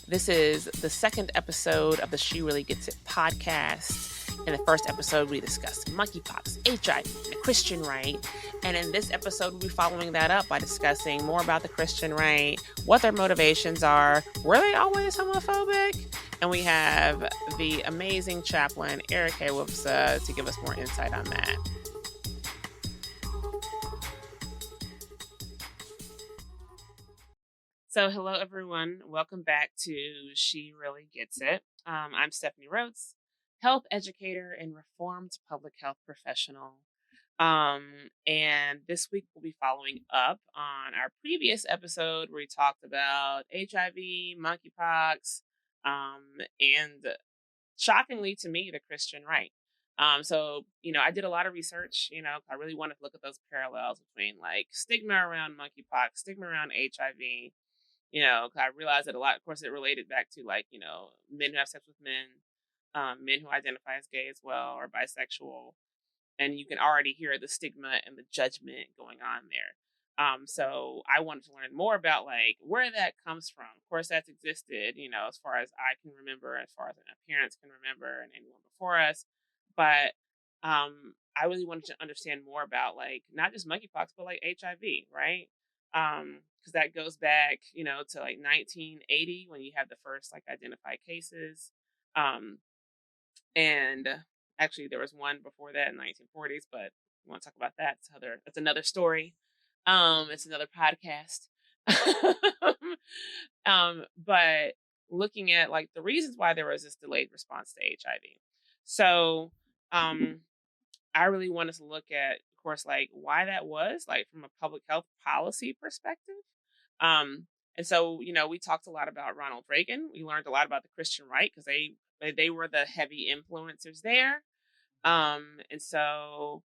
This is the second episode of the She Really Gets It podcast. In the first episode, we discussed monkeypox, HIV, and the Christian right. And in this episode, we'll be following that up by discussing more about the Christian right, what their motivations are, were they always homophobic? And we have the amazing chaplain, Eric Haywoops, to give us more insight on that. So hello, everyone. Welcome back to She Really Gets It. I'm Stefanie Rhodes, health educator and reformed public health professional. And this week we'll be following up on our previous episode where we talked about HIV, monkeypox, and shockingly to me, the Christian right. So, I did a lot of research, I really wanted to look at those parallels between like stigma around monkeypox, stigma around HIV. I realized that a lot, of course, it related back to like, men who have sex with men, men who identify as gay as well or bisexual. And you can already hear the stigma and the judgment going on there. So I wanted to learn more about like where that comes from. Of course, that's existed, as far as I can remember, as far as my parents can remember and anyone before us. But I really wanted to understand more about like not just monkeypox, but like HIV, right? Because that goes back, to like 1980 when you have the first like identified cases. And actually there was one before that in the 1940s, but we want to talk about that. That's another story. It's another podcast. But looking at like the reasons why there was this delayed response to HIV. So, I really wanted to look at, of course, like why that was, like from a public health policy perspective. And so, we talked a lot about Ronald Reagan. We learned a lot about the Christian right because they were the heavy influencers there. And so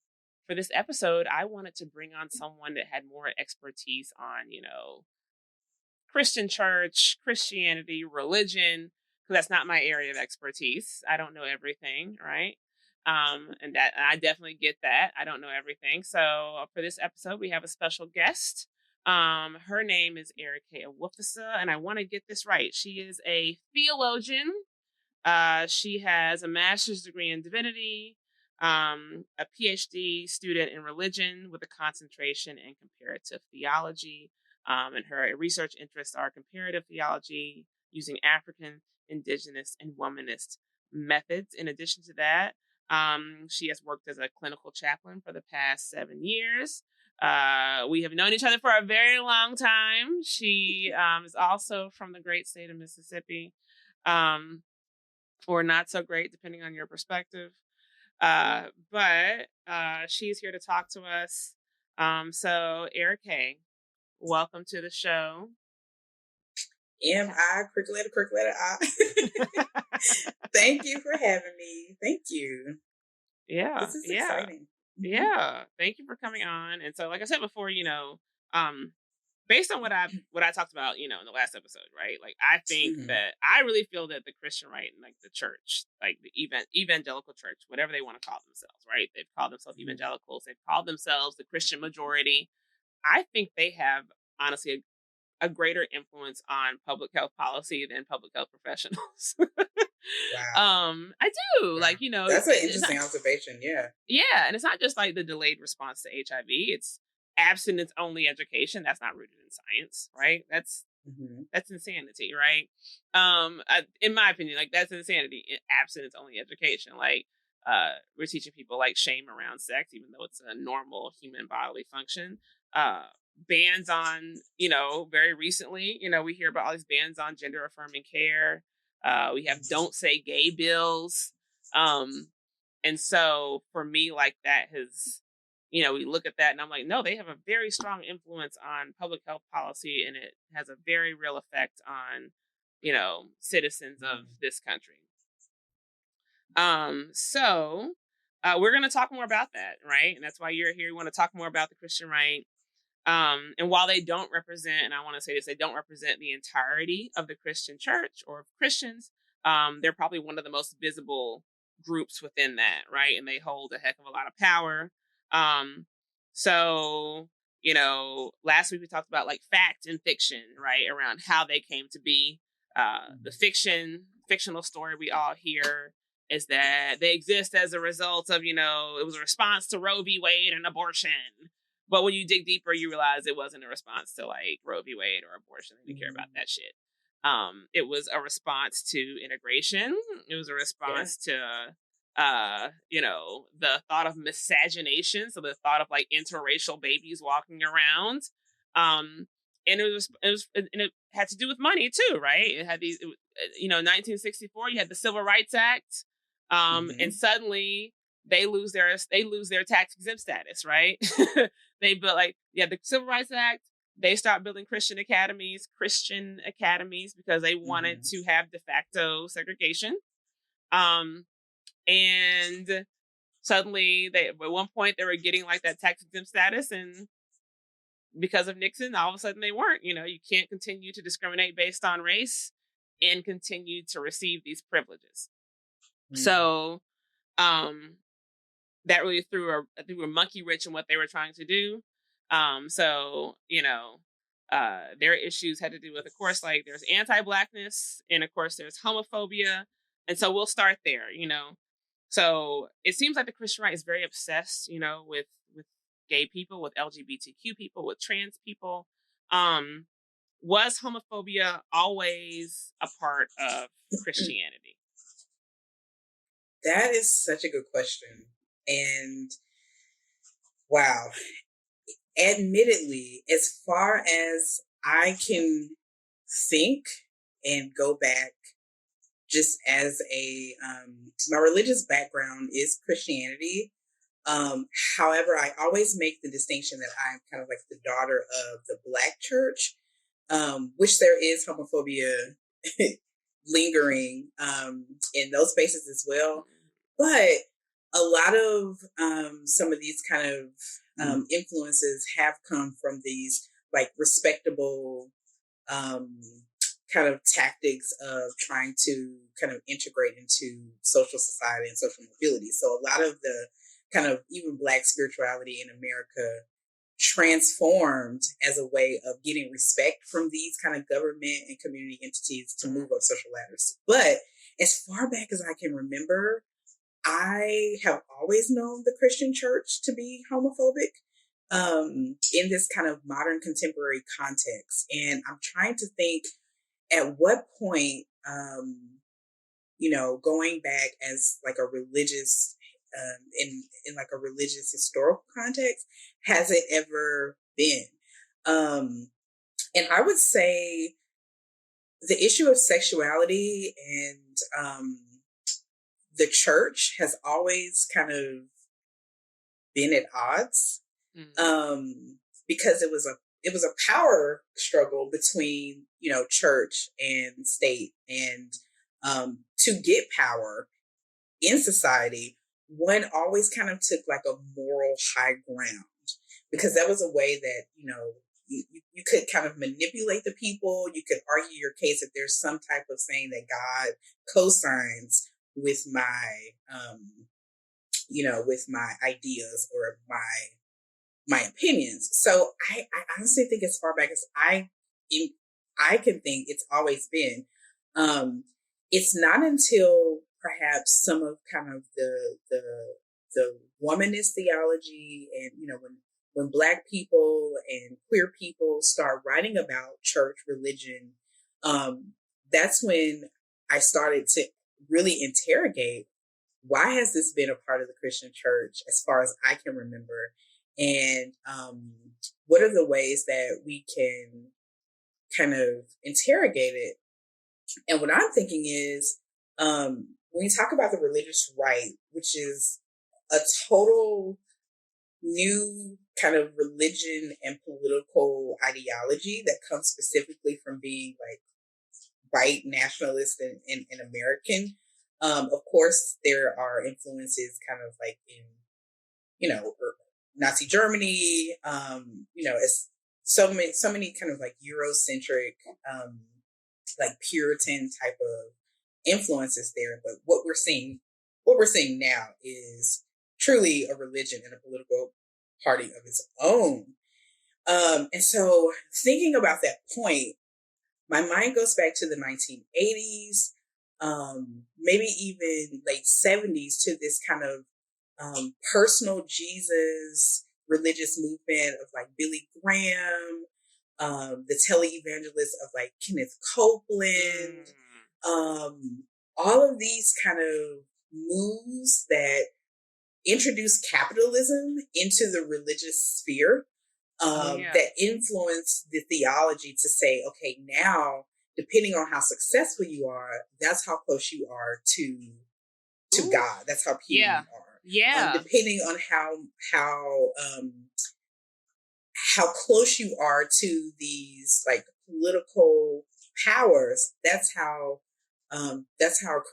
for this episode, I wanted to bring on someone that had more expertise on, Christian church, Christianity, religion, because that's not my area of expertise. I don't know everything, right? And I definitely get that. I don't know everything. So for this episode, we have a special guest. Her name is Erica Wufasa, and I want to get this right. She is a theologian. She has a master's degree in divinity, a PhD student in religion with a concentration in comparative theology. And her research interests are comparative theology using African, indigenous, and womanist methods. In addition to that, she has worked as a clinical chaplain for the past 7 years. We have known each other for a very long time. She is also from the great state of Mississippi, or not so great, depending on your perspective. But she's here to talk to us. So, Erica, welcome to the show. M-I, quick letter I. Thank you for having me. Thank you. Yeah. This is exciting. Yeah. Thank you for coming on. And so, like I said before, based on what I talked about, in the last episode, right? Like, I think that I really feel that the Christian right and like the church, like the evangelical church, whatever they want to call themselves, right? They've called themselves evangelicals. They've called themselves the Christian majority. I think they have honestly a greater influence on public health policy than public health professionals. Wow. I do. Wow. Like, that's an interesting observation. Yeah. Yeah. And it's not just like the delayed response to HIV. It's abstinence only education. That's not rooted in science, right? That's insanity, right? In my opinion, like that's insanity. Abstinence only education. Like, we're teaching people like shame around sex, even though it's a normal human bodily function. Bans on, very recently, we hear about all these bans on gender affirming care. We have don't say gay bills. And so for me, like that has, we look at that and I'm like, no, they have a very strong influence on public health policy and it has a very real effect on, citizens of this country. So we're going to talk more about that, right? And that's why you're here. We want to talk more about the Christian right. And while they don't represent, and I want to say this, they don't represent the entirety of the Christian church or of Christians, they're probably one of the most visible groups within that, right? And they hold a heck of a lot of power. So, last week we talked about like fact and fiction, right? Around how they came to be. the fictional story we all hear is that they exist as a result of, it was a response to Roe v. Wade and abortion. But when you dig deeper, you realize it wasn't a response to like Roe v. Wade or abortion. They didn't care about that shit. It was a response to integration. It was a response to, the thought of miscegenation. So the thought of like interracial babies walking around. And it had to do with money too, right? It had 1964, you had the Civil Rights Act. And suddenly they lose their tax exempt status, right? They built the Civil Rights Act. They start building Christian academies because they wanted to have de facto segregation. And suddenly at one point they were getting like that tax exempt status, and because of Nixon, all of a sudden they weren't. You can't continue to discriminate based on race and continue to receive these privileges. So that really threw a monkey wrench in what they were trying to do. Their issues had to do with, of course, like there's anti-Blackness, and of course there's homophobia. And so we'll start there, So it seems like the Christian right is very obsessed, with gay people, with LGBTQ people, with trans people. Was homophobia always a part of Christianity? That is such a good question. And wow, admittedly, as far as I can think and go back, just as my religious background is Christianity. However, I always make the distinction that I'm kind of like the daughter of the Black church, which there is homophobia lingering in those spaces as well. But a lot of some of these kind of influences have come from these like respectable kind of tactics of trying to kind of integrate into social society and social mobility. So a lot of the kind of even Black spirituality in America transformed as a way of getting respect from these kind of government and community entities to move up social ladders. But as far back as I can remember, I have always known the Christian church to be homophobic in this kind of modern contemporary context. And I'm trying to think at what point, going back as like a religious, in like a religious historical context, has it ever been? And I would say the issue of sexuality and the church has always kind of been at odds because it was a power struggle between, church and state. And to get power in society, one always kind of took like a moral high ground, because that was a way that, you could kind of manipulate the people. You could argue your case if there's some type of saying that God co-signs with my, with my ideas or my opinions. So I honestly think as far back as I can think, it's always been. It's not until perhaps some of kind of the womanist theology and, when Black people and queer people start writing about church religion, that's when I started to really interrogate, why has this been a part of the Christian church as far as I can remember? And what are the ways that we can kind of interrogate it? And what I'm thinking is, when you talk about the religious right, which is a total new kind of religion and political ideology that comes specifically from being like white nationalist and American. Of course, there are influences kind of like in, Nazi Germany, it's so many kind of like Eurocentric, like Puritan type of influences there. But what we're seeing now is truly a religion and a political party of its own. And so thinking about that point, my mind goes back to the 1980s, maybe even late 70s, to this kind of personal Jesus religious movement of like Billy Graham, the televangelists of like Kenneth Copeland, all of these kind of moves that introduce capitalism into the religious sphere, that influence the theology to say, okay, now depending on how successful you are, that's how close you are to God. That's how pure you are. Depending on how close you are to these like political powers, that's how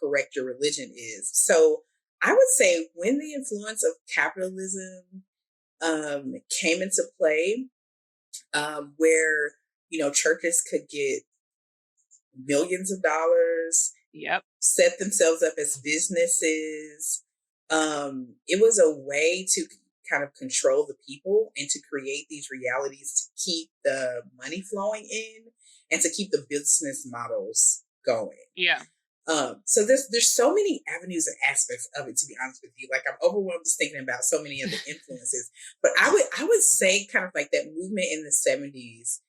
correct your religion is. So I would say when the influence of capitalism came into play, where churches could get millions of dollars, set themselves up as businesses. It was a way to kind of control the people and to create these realities to keep the money flowing in and to keep the business models going. So there's so many avenues and aspects of it, to be honest with you. Like, I'm overwhelmed just thinking about so many of the influences. But I would say kind of like that movement in the 70s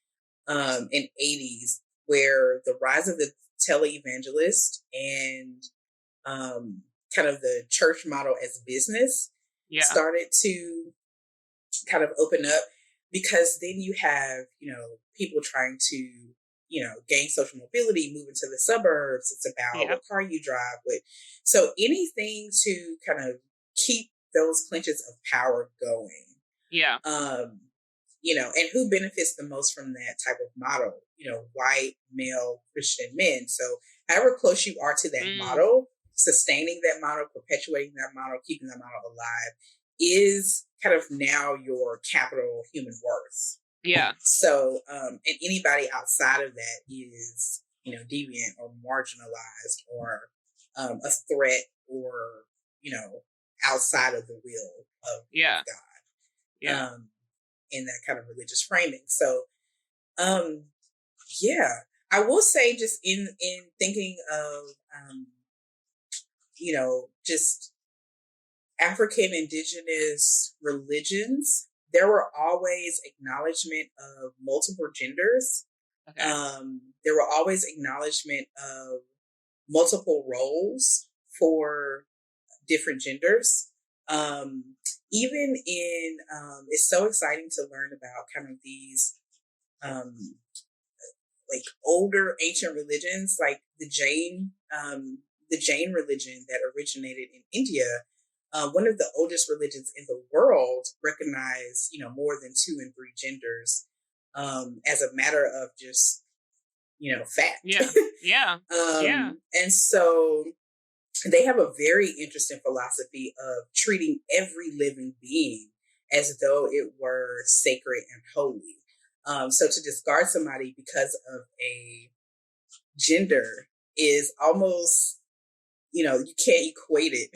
and 80s, where the rise of the televangelist and kind of the church model as business started to kind of open up, because then you have, people trying to, gain social mobility, move into the suburbs. It's about what car you drive with. So anything to kind of keep those clinches of power going. And who benefits the most from that type of model? White, male, Christian men. So however close you are to that model, sustaining that model, perpetuating that model, keeping that model alive is kind of now your capital human worth. So, and anybody outside of that is, deviant or marginalized or a threat or, outside of the will of God. In that kind of religious framing. So, I will say, just in thinking of, just African indigenous religions, there were always acknowledgement of multiple genders. There were always acknowledgement of multiple roles for different genders. Even in, it's so exciting to learn about kind of these, like older ancient religions, like the Jain religion that originated in India. One of the oldest religions in the world recognize, more than 2 and 3 genders, as a matter of just, fact. And so they have a very interesting philosophy of treating every living being as though it were sacred and holy. So to discard somebody because of a gender is almost, you can't equate it.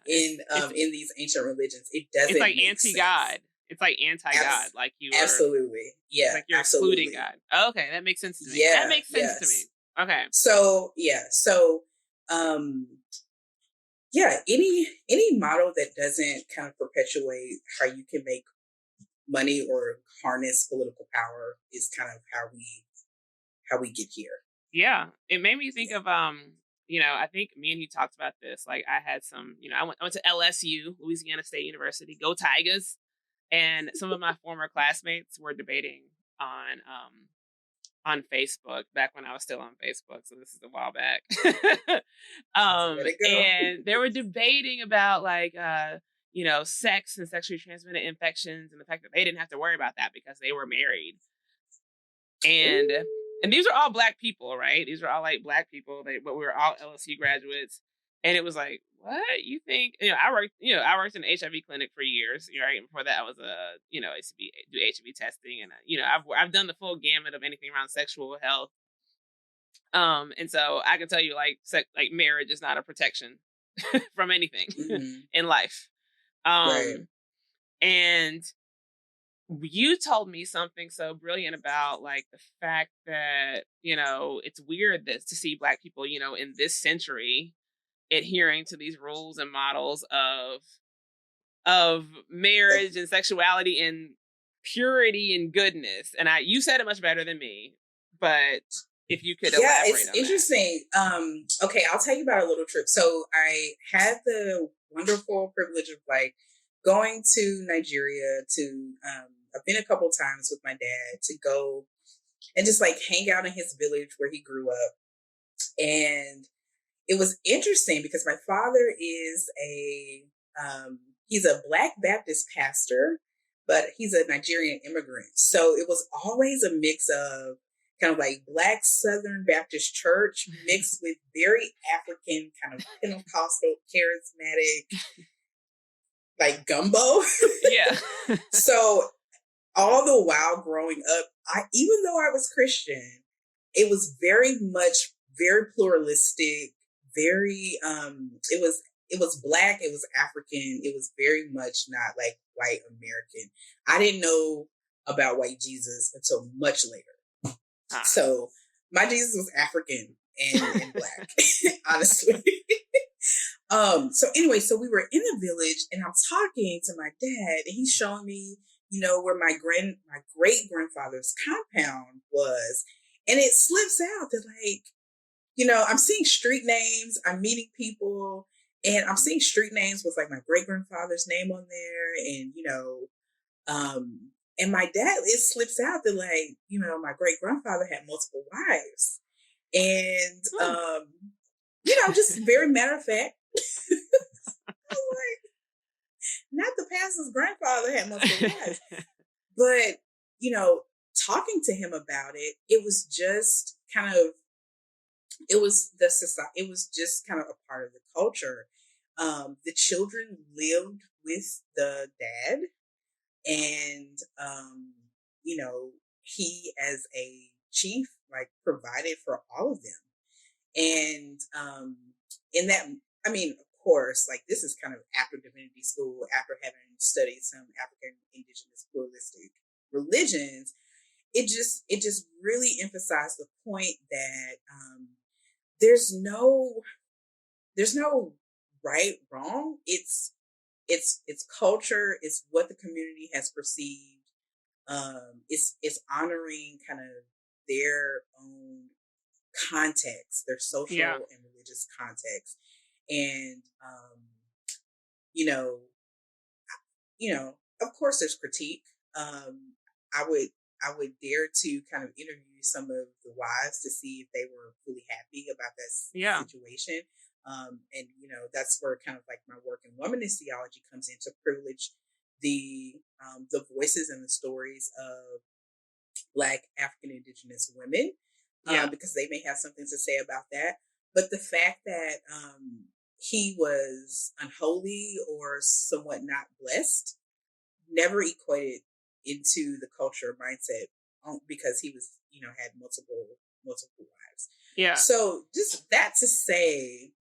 In these ancient religions, it doesn't. It's like anti-God. It's like anti-God. Like you are, absolutely. Yeah. It's like you're excluding God. Oh, okay, that makes sense to me. That makes sense to me. Okay. So any model that doesn't kind of perpetuate how you can make money or harness political power is kind of how we get here. Yeah, it made me think of I think me and you talked about this. Like, I had some, I went to LSU, Louisiana State University, go Tigers, and some of my former classmates were debating on Facebook back when I was still on Facebook. So this is a while back. And they were debating about like, sex and sexually transmitted infections and the fact that they didn't have to worry about that because they were married. And these are all Black people, right? These were all like Black people, but we were all LSU graduates. And it was like, what you think? I worked in an HIV clinic for years, right? And before that, I was I used to do HIV testing, and I've done the full gamut of anything around sexual health. And so I can tell you, like, marriage is not a protection from anything in life. Right. And you told me something so brilliant about like the fact that, it's weird that to see Black people, in this century adhering to these rules and models of marriage and sexuality and purity and goodness. And you said it much better than me, but if you could elaborate it's on interesting. Okay, I'll tell you about a little trip. So I had the wonderful privilege of like going to Nigeria to I've been a couple times with my dad to go and just like hang out in his village where he grew up. And it was interesting because my father is he's a Black Baptist pastor, but he's a Nigerian immigrant. So it was always a mix of kind of like Black Southern Baptist church mixed with very African kind of Pentecostal charismatic like gumbo. Yeah. So all the while growing up, even though I was Christian, it was very pluralistic, very it was Black, it was African, it was very much not like white American. I didn't know about white Jesus until much later. So my Jesus was African and Black, honestly. So anyway, so we were in a village and I'm talking to my dad and he's showing me, where my great grandfather's compound was. And it slips out that like, I'm seeing street names, I'm meeting people, and I'm seeing street names with like my great grandfather's name on there. And, and my dad, it slips out that like, my great grandfather had multiple wives. And, just very matter of fact, I was like, not the pastor's grandfather had multiple wives, but, talking to him about it, it was just kind of, it was the society, it was just kind of a part of the culture. The children lived with the dad and, he as a chief, like provided for all of them. And, in that, I mean, of course, like this is kind of after divinity school, after having studied some African indigenous pluralistic religions, it just really emphasized the point that there's no right wrong. It's culture. It's what the community has perceived. It's honoring kind of their own context, their social and religious context, and you know, of course, there's critique. I would dare to kind of interview some of the wives to see if they were fully happy about that situation. And that's where kind of like my work in womanist theology comes in to privilege the voices and the stories of Black African Indigenous women, because they may have something to say about that. But the fact that he was unholy or somewhat not blessed never equated into the culture mindset because he was, had multiple wives. Yeah. So just that to say,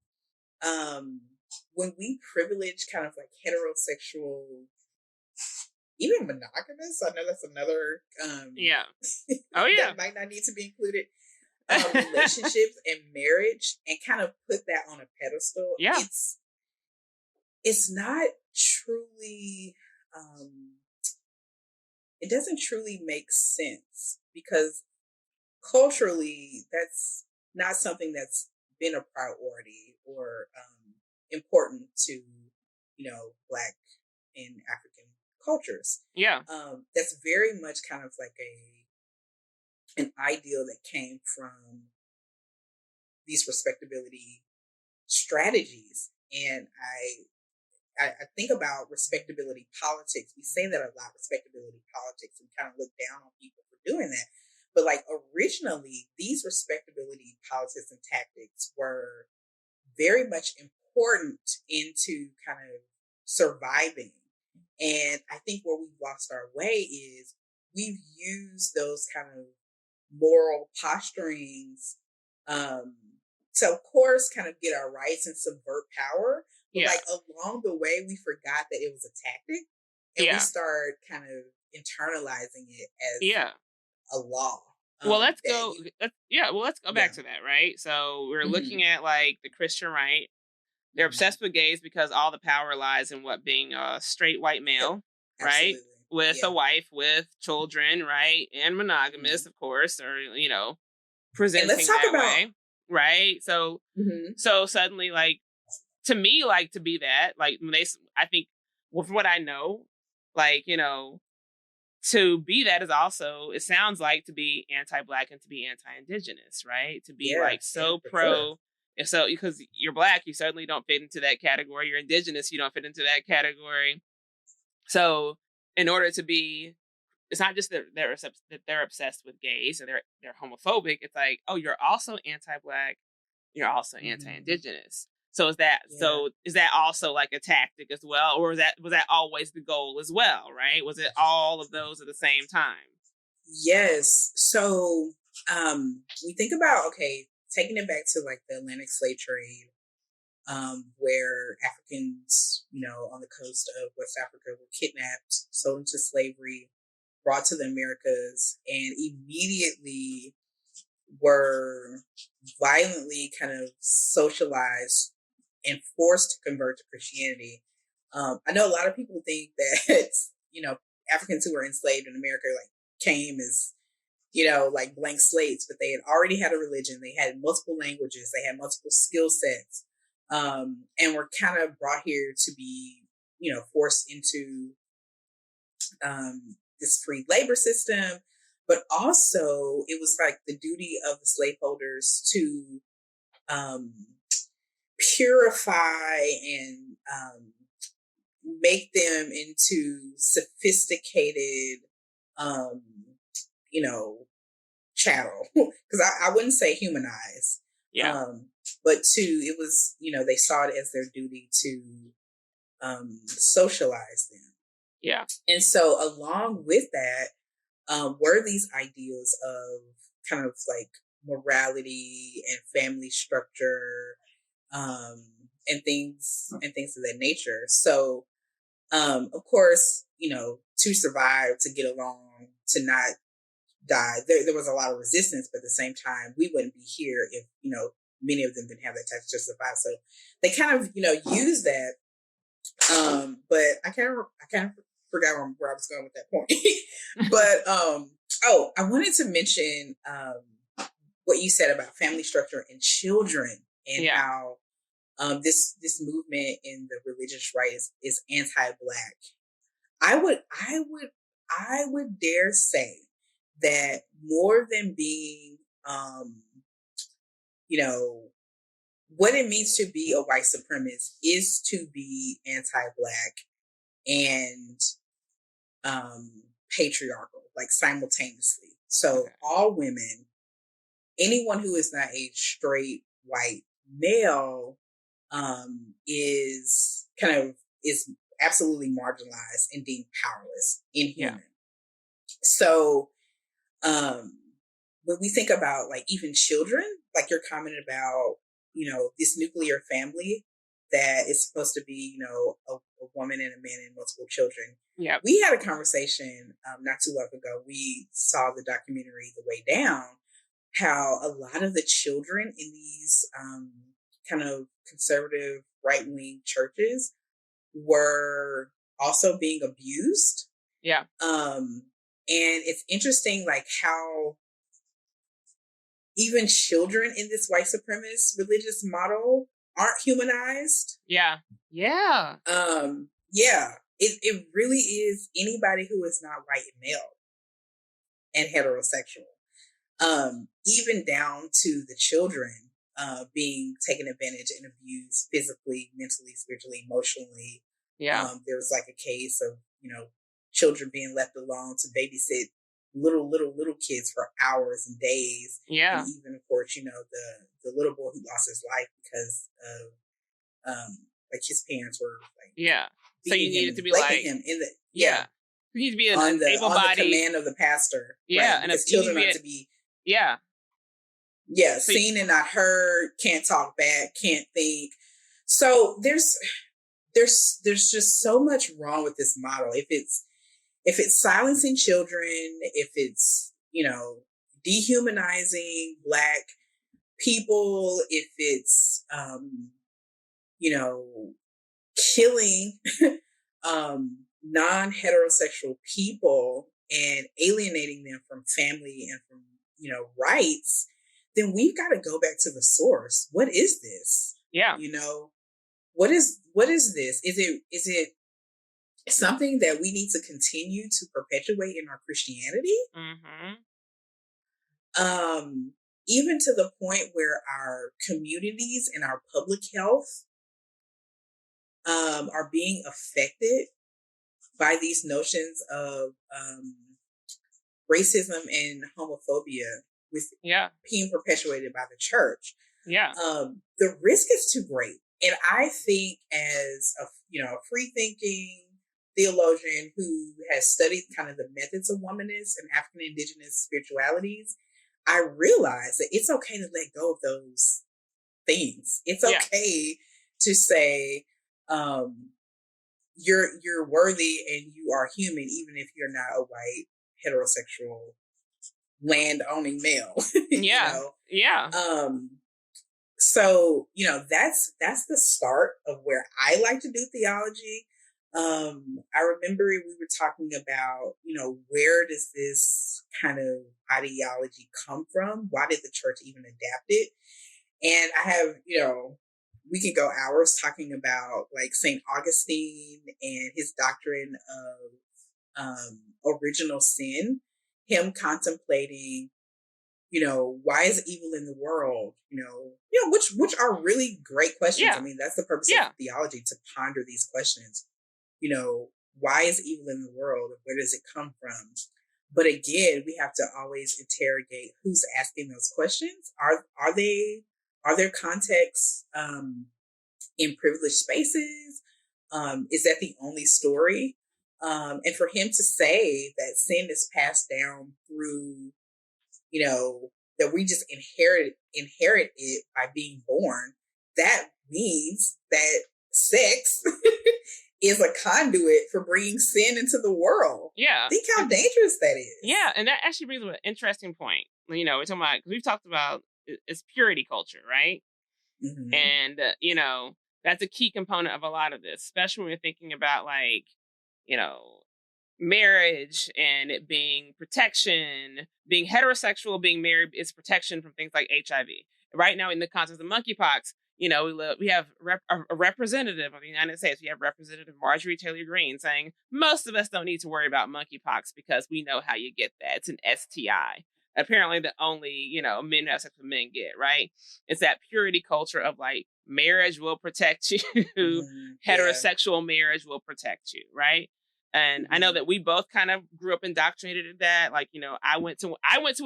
when we privilege kind of like heterosexual, even monogamous, I know that's another that might not need to be included. Relationships and marriage, and kind of put that on a pedestal. Yeah. It's not truly it doesn't truly make sense because culturally that's not something that's been a priority or important to Black and African cultures. That's very much kind of like an ideal that came from these respectability strategies. And I think about respectability politics. We say that a lot, respectability politics, and kind of look down on people for doing that. But like originally, these respectability politics and tactics were very much important into kind of surviving. And I think where we've lost our way is we've used those kind of moral posturings to, of course, kind of get our rights and subvert power. But like along the way, we forgot that it was a tactic, and we start kind of internalizing it as Yeah. a law. Well, let's That go. you, Let's go back yeah. to that, right? So we're Mm-hmm. looking at like the Christian right. They're Mm-hmm. obsessed with gays because all the power lies in what being a straight white Yep. male, right? Absolutely. With a Yeah. wife, with children, right? And Mm-hmm. monogamous, of course, or And let's presenting talk that about. way, right? So Mm-hmm. so suddenly, like to me, like to be that, like when I think, well, from what I know, like to be that is also, it sounds like, to be anti-black and to be anti-indigenous, right? To be Yeah. like Yeah. so For sure. pro. And so because you're black, you certainly don't fit into that category. You're indigenous, you don't fit into that category. So in order to be, it's not just that they're obsessed with gays and they're homophobic. It's like, oh, you're also anti-black, you're also Mm-hmm. anti-indigenous. So is that Yeah. also like a tactic as well, or was that always the goal as well? Right? Was it all of those at the same time? Yes. So we think about, okay, taking it back to like the Atlantic slave trade, where Africans, on the coast of West Africa were kidnapped, sold into slavery, brought to the Americas, and immediately were violently kind of socialized and forced to convert to Christianity. I know a lot of people think that, Africans who were enslaved in America like came as, like blank slates, but they had already had a religion. They had multiple languages. They had multiple skill sets, and were kind of brought here to be, forced into this free labor system. But also, it was like the duty of the slaveholders to um, purify and make them into sophisticated, um, you know, chattel. Because I wouldn't say humanize, Yeah. but it was, they saw it as their duty to socialize them. Yeah. And so, along with that, were these ideals of kind of like morality and family structure, and things of that nature. So, of course, to survive, to get along, to not die, there was a lot of resistance, but at the same time, we wouldn't be here if, many of them didn't have that type to survive. So they kind of, use that. But I kind of forgot where I was going with that point. But I wanted to mention what you said about family structure and children, and how this movement in the religious right is anti-black. I would dare say that more than being what it means to be a white supremacist is to be anti-black and patriarchal, like simultaneously. So all women, anyone who is not a straight white male, is absolutely marginalized and deemed powerless, inhuman. So when we think about like even children, like you're commenting about, this nuclear family that is supposed to be, a woman and a man and multiple children. Yeah. We had a conversation not too long ago. We saw the documentary The Way Down, how a lot of the children in these kind of conservative right-wing churches were also being abused. Yeah. And it's interesting, like how even children in this white supremacist religious model aren't humanized. Yeah. Yeah. Yeah. It really is anybody who is not white and male and heterosexual. Even down to the children being taken advantage and abused physically, mentally, spiritually, emotionally. Yeah. There was like a case of, children being left alone to babysit little kids for hours and days. Yeah. And even, of course, the little boy who lost his life because of like his parents were like so you needed to be like him in the you need to be on the able-bodied command of the pastor. Yeah, right? and because children are to be so seen and not heard, can't talk back, can't think. So there's just so much wrong with this model. If if it's silencing children, if it's, dehumanizing Black people, if it's, killing non-heterosexual people and alienating them from family and from, rights, then we've got to go back to the source. What is this? Yeah. What is this? Is it something that we need to continue to perpetuate in our Christianity? Even to the point where our communities and our public health are being affected by these notions of racism and homophobia with being perpetuated by the church. Yeah. The risk is too great. And I think as a free thinking theologian who has studied kind of the methods of womanist and African indigenous spiritualities, I realize that it's okay to let go of those things. It's okay to say, you're worthy and you are human, even if you're not a white heterosexual land owning male. So that's the start of where I like to do theology. I remember we were talking about, where does this kind of ideology come from? Why did the church even adapt it? And I have, we could go hours talking about like St. Augustine and his doctrine of original sin, him contemplating, why is evil in the world? Which are really great questions. Yeah. I mean, that's the purpose of theology, to ponder these questions. Why is evil in the world? Where does it come from? But again, we have to always interrogate who's asking those questions. Are there contexts in privileged spaces? Is that the only story? And for him to say that sin is passed down through, that we just inherit it by being born, that means that sex is a conduit for bringing sin into the world. Yeah. Think how dangerous that is. Yeah. And that actually brings up an interesting point. We're talking about, because we've talked about it's purity culture, right? Mm-hmm. And, that's a key component of a lot of this, especially when we're thinking about like, marriage and it being protection, being heterosexual, being married is protection from things like HIV. Right now, in the context of monkeypox, we have a representative of the United States. We have Representative Marjorie Taylor Greene saying most of us don't need to worry about monkeypox because we know how you get that. It's an STI. Apparently, the only men who have sex with men get, right? It's that purity culture of like marriage will protect you, heterosexual marriage will protect you, right? And I know that we both kind of grew up indoctrinated in that. Like, I went to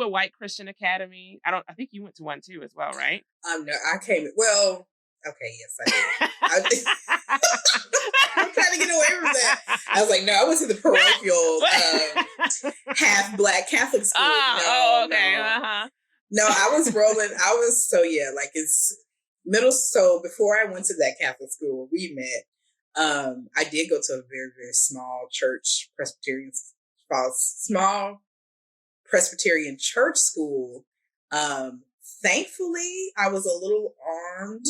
a white Christian academy. I think you went to one too as well, right? No, I came. Well, okay, yes, I did. I'm trying to get away from that. I was like, no, I went to the parochial half Black Catholic school. Okay. No. Uh-huh. No, I was rolling. It's middle. So before I went to that Catholic school where we met, I did go to a very, very small church, small Presbyterian church school. Thankfully, I was a little armed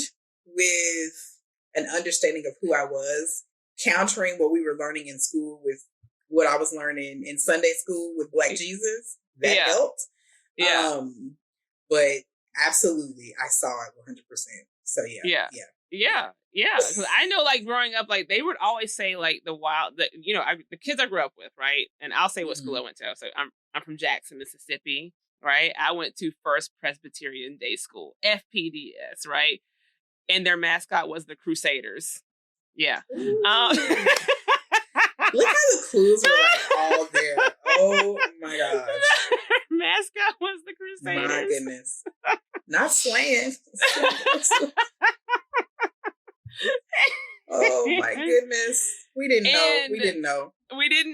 with an understanding of who I was, countering what we were learning in school with what I was learning in Sunday school with Black Jesus. That helped. Yeah. But absolutely, I saw it 100%. So yeah. Because I know, like, growing up, like, they would always say, like, the kids I grew up with, right? And I'll say what school I went to. So I'm from Jackson, Mississippi, right? I went to First Presbyterian Day School, FPDS, right? And their mascot was the Crusaders. Yeah. Look how the clues were like all there. Oh my gosh. Mascot was the Crusaders. My goodness. Not slaying. Oh my goodness. We didn't know. We had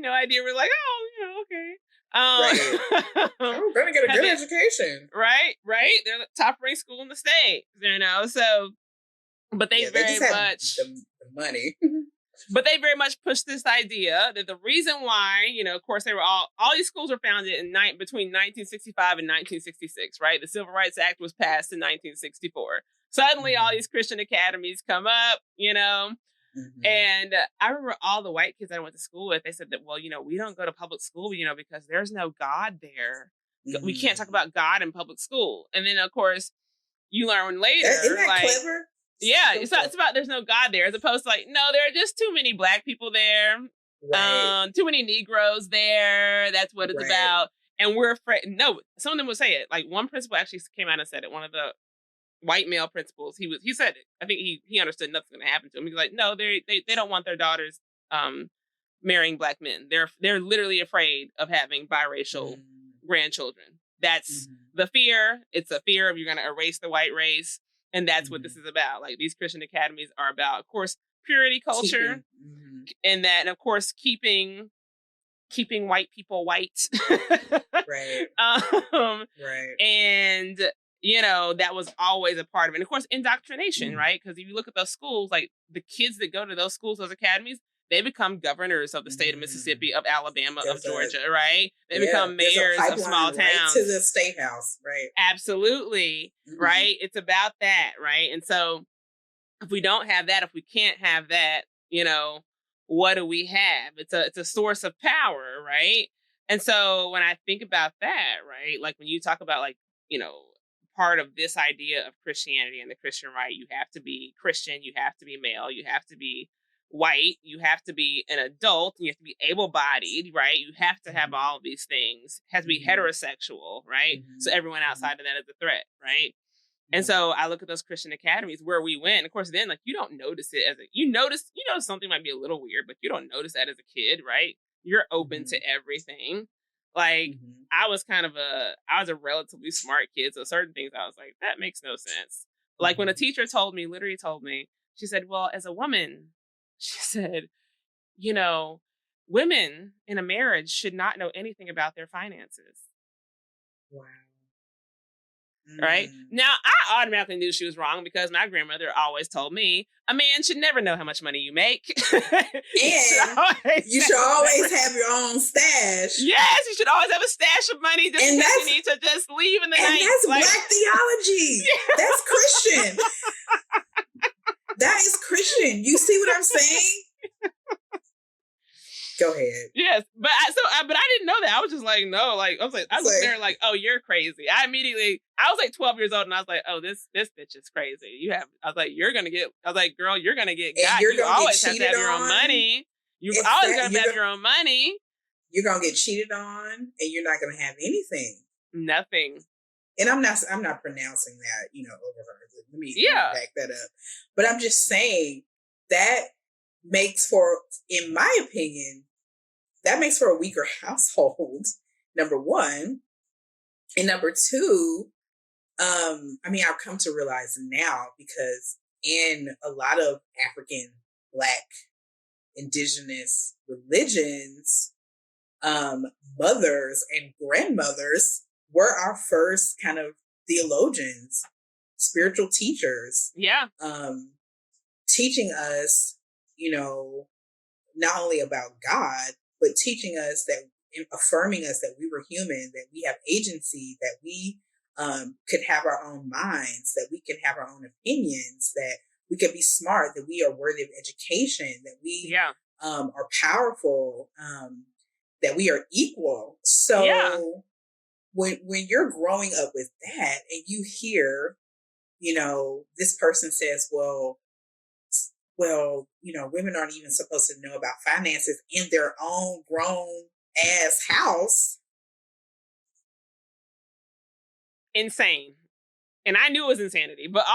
no idea. We're like, oh, yeah, okay. Right. We're gonna get a good education. Right. They're the top ranked school in the state. So, but they very just much the money. But they very much pushed this idea that the reason why, of course, they were all these schools were founded between 1965 and 1966, right? The Civil Rights Act was passed in 1964. Suddenly, all these Christian academies come up, and I remember all the white kids I went to school with, they said that, well, we don't go to public school, because there's no God there. We can't talk about God in public school. And then, of course, you learn later. Isn't that clever? Yeah, it's about there's no God there, as opposed to no, there are just too many Black people there. Right. Too many Negroes there. That's what it's about. And we're afraid. No, some of them would say it. Like one principal actually came out and said it. One of the white male principals, he said it. I think he understood nothing's going to happen to him. He's like, no, they don't want their daughters marrying Black men. They're literally afraid of having biracial grandchildren. That's the fear. It's a fear of you're going to erase the white race. And that's what this is about. Like these Christian academies are about, of course, purity culture, and that, and of course, keeping white people white. Right. Right. And that was always a part of it. And of course, indoctrination, right? Because if you look at those schools, like the kids that go to those schools, those academies, they become governors of the state of Mississippi, of Alabama, of Georgia, right? They become mayors of small towns. Right to the state house, right? Absolutely, right? It's about that, right? And so if we don't have that, if we can't have that, what do we have? It's a source of power, right? And so when I think about that, right, like when you talk about part of this idea of Christianity and the Christian right, you have to be Christian, you have to be male, you have to be white, you have to be an adult, you have to be able-bodied, right? You have to have all of these things. It has to be heterosexual, right? So everyone outside of that is a threat, right? And so I look at those Christian academies where we went. Of course, then you don't notice it you notice something might be a little weird, but you don't notice that as a kid, right? You're open to everything. Like I was a relatively smart kid, so certain things I was like, that makes no sense. Like when a teacher literally told me, she said, well, as a woman, she said, women in a marriage should not know anything about their finances. Wow. Right? Now, I automatically knew she was wrong because my grandmother always told me a man should never know how much money you make. And you should always have your own stash. Yes, you should always have a stash of money just in case you need to just leave in the night. And that's Black theology. Yeah. That's Christian. That is Christian. You see what I'm saying? Go ahead. Yes, but I didn't know that. I was just like, no, I was there like, oh, you're crazy. I was like 12 years old, and I was like, oh, this bitch is crazy. I was like, girl, you're gonna get got. You always have to have your own money. You always gotta have your own money. You're gonna get cheated on, and you're not gonna have anything. Nothing. And I'm not pronouncing that, over her. Let me back that up. But I'm just saying that makes for, in my opinion, that makes for a weaker household, number one. And number two, I've come to realize now, because in a lot of African, Black, indigenous religions, mothers and grandmothers were our first kind of theologians, spiritual teachers. Yeah. Teaching us, not only about God, but teaching us that, affirming us that we were human, that we have agency, that we could have our own minds, that we can have our own opinions, that we can be smart, that we are worthy of education, that we are powerful, that we are equal. So when you're growing up with that and you hear, this person says, well, women aren't even supposed to know about finances in their own grown ass house. Insane. And I knew it was insanity, but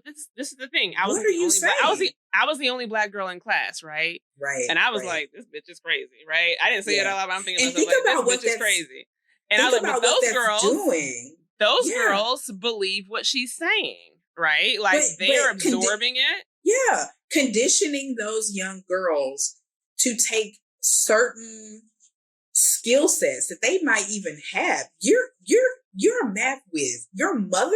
this is the thing. I was the only Black girl in class, right? Right. And I was like, this bitch is crazy, right? I didn't say it out loud, but I'm thinking to myself, like, this bitch is crazy. And I was like, but those girls believe what she's saying, right? Like they're absorbing it. Yeah. Conditioning those young girls to take certain skill sets that they might even have. You're a math whiz. Your mother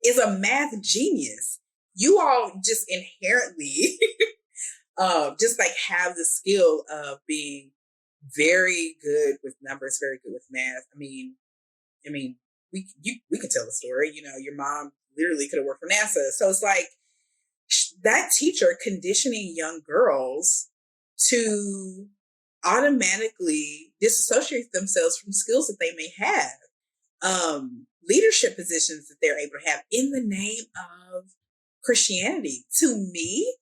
is a math genius. You all just inherently just like have the skill of being very good with numbers, very good with math. I mean, we could tell the story. You know, your mom literally could have worked for NASA. So it's like that teacher conditioning young girls to automatically disassociate themselves from skills that they may have, leadership positions that they're able to have in the name of Christianity. To me,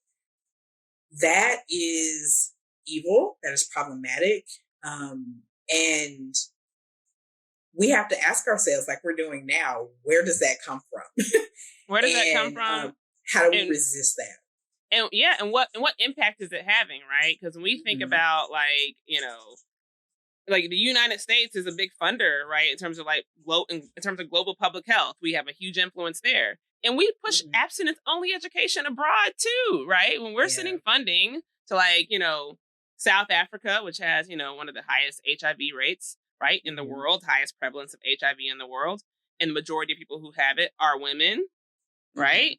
that is evil. That is problematic. And we have to ask ourselves, like we're doing now, where does that come from? Where does that come from? How do we resist that? And yeah, and what impact is it having, right? Because when we think about like, you know, like the United States is a big funder, right? In terms of like in terms of global public health, we have a huge influence there. And we push abstinence only education abroad too, right? When we're sending funding to like, you know, South Africa, which has, you know, one of the highest HIV rates, right, in the world, highest prevalence of HIV in the world. And the majority of people who have it are women, right?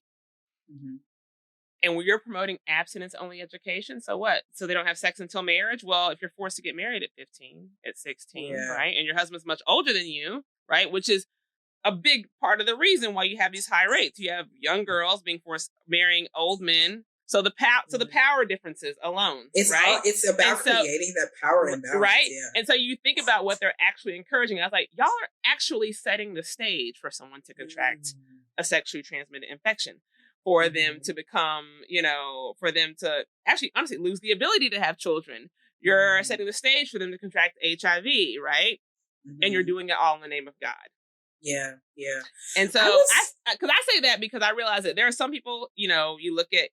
And when you're promoting abstinence-only education, so what? So they don't have sex until marriage? Well, if you're forced to get married at 15, at 16, right? And your husband's much older than you, right? Which is a big part of the reason why you have these high rates. You have young girls being forced marrying old men. So the power differences alone, right? It's about creating that power imbalance, right? Yeah. And so you think about what they're actually encouraging. I was like, y'all are actually setting the stage for someone to contract a sexually transmitted infection. For them to become, you know, for them to actually, honestly, lose the ability to have children. You're setting the stage for them to contract HIV, right? And you're doing it all in the name of God. Yeah, yeah. And so, because I say that because I realize that there are some people, you know, you look at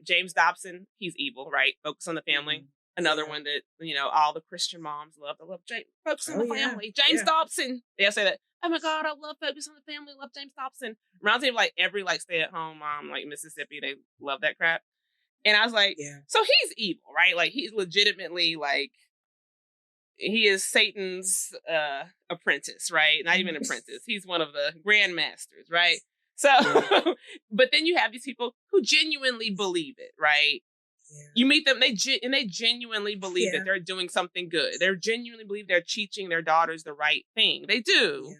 James Dobson, he's evil, right? Focus on the family. Another one that, you know, all the Christian moms love. I love James. Focus on the family. James Dobson. They'll say that. Oh my God, I love Focus on the Family. I love James Dobson. Reminds me of like every like stay-at-home mom, like Mississippi. They love that crap. And I was like, so he's evil, right? Like he's legitimately like, he is Satan's apprentice, right? Not even apprentice. He's one of the grandmasters, right? So, but then you have these people who genuinely believe it, right? You meet them, they genuinely believe that they're doing something good. They genuinely believe they're teaching their daughters the right thing. They do,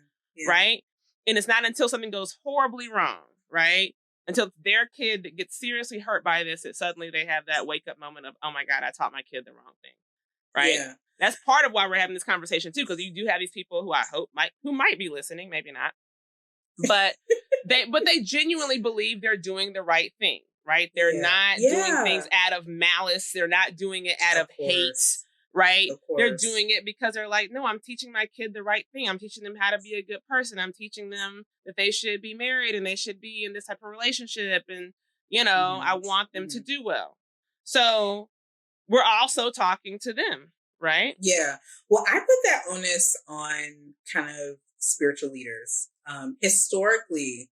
right? And it's not until something goes horribly wrong, right? Until their kid gets seriously hurt by this, that suddenly they have that wake up moment of, oh my God, I taught my kid the wrong thing, right? Yeah. That's part of why we're having this conversation too, because you do have these people who I hope might be listening, maybe not, but they genuinely believe they're doing the right thing. Right? They're not doing things out of malice. They're not doing it out of hate, right? They're doing it because they're like, no, I'm teaching my kid the right thing. I'm teaching them how to be a good person. I'm teaching them that they should be married and they should be in this type of relationship. And, you know, I want them to do well. So we're also talking to them, right? Yeah. Well, I put that onus on kind of spiritual leaders. Historically,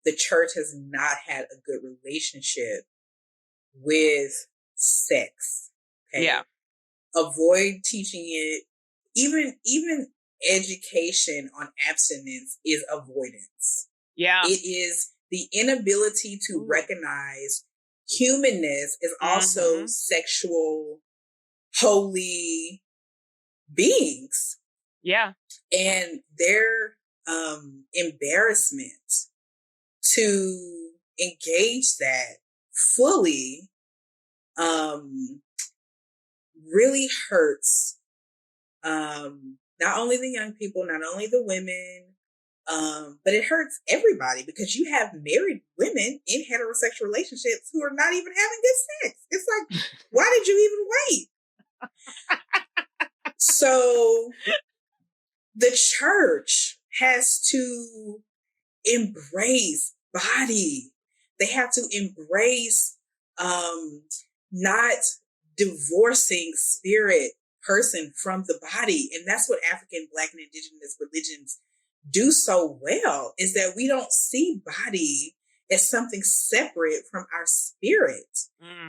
the church has not had a good relationship with sex. Okay? Yeah. Avoid teaching it. Even education on abstinence is avoidance. Yeah. It is the inability to recognize humanness is also sexual, holy beings. Yeah. And their embarrassment to engage that fully really hurts not only the young people, not only the women, but it hurts everybody, because you have married women in heterosexual relationships who are not even having good sex. It's like, why did you even wait? So the church has to embrace body. They have to embrace not divorcing spirit, person from the body. And that's what African, Black, and Indigenous religions do so well, is that we don't see body as something separate from our spirit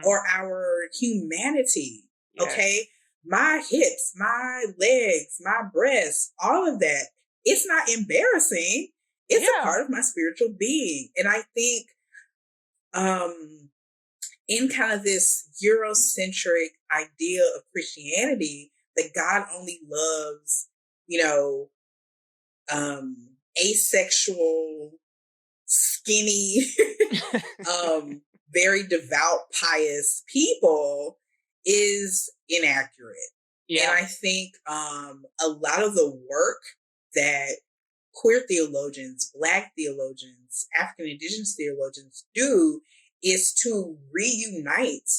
or our humanity. Yes. Okay. My hips, my legs, my breasts, all of that, it's not embarrassing. It's a part of my spiritual being. And I think in kind of this Eurocentric idea of Christianity that God only loves, asexual, skinny, very devout, pious people is inaccurate. Yeah. And I think a lot of the work that queer theologians, Black theologians, African Indigenous theologians do is to reunite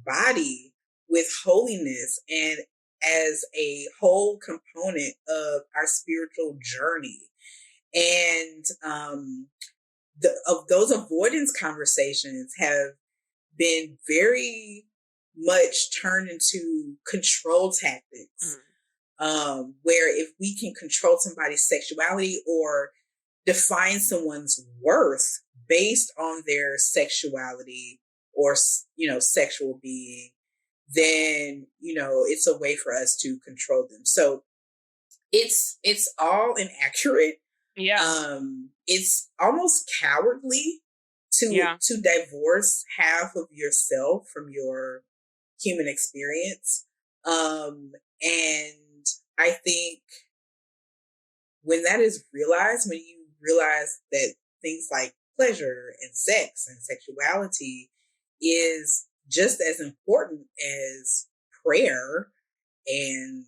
body with holiness and as a whole component of our spiritual journey. And of those avoidance conversations have been very much turned into control tactics. Where if we can control somebody's sexuality or define someone's worth based on their sexuality or, sexual being, then, it's a way for us to control them. So it's all inaccurate. Yeah. It's almost cowardly to divorce half of yourself from your human experience. And I think when that is realized, when you realize that things like pleasure and sex and sexuality is just as important as prayer and,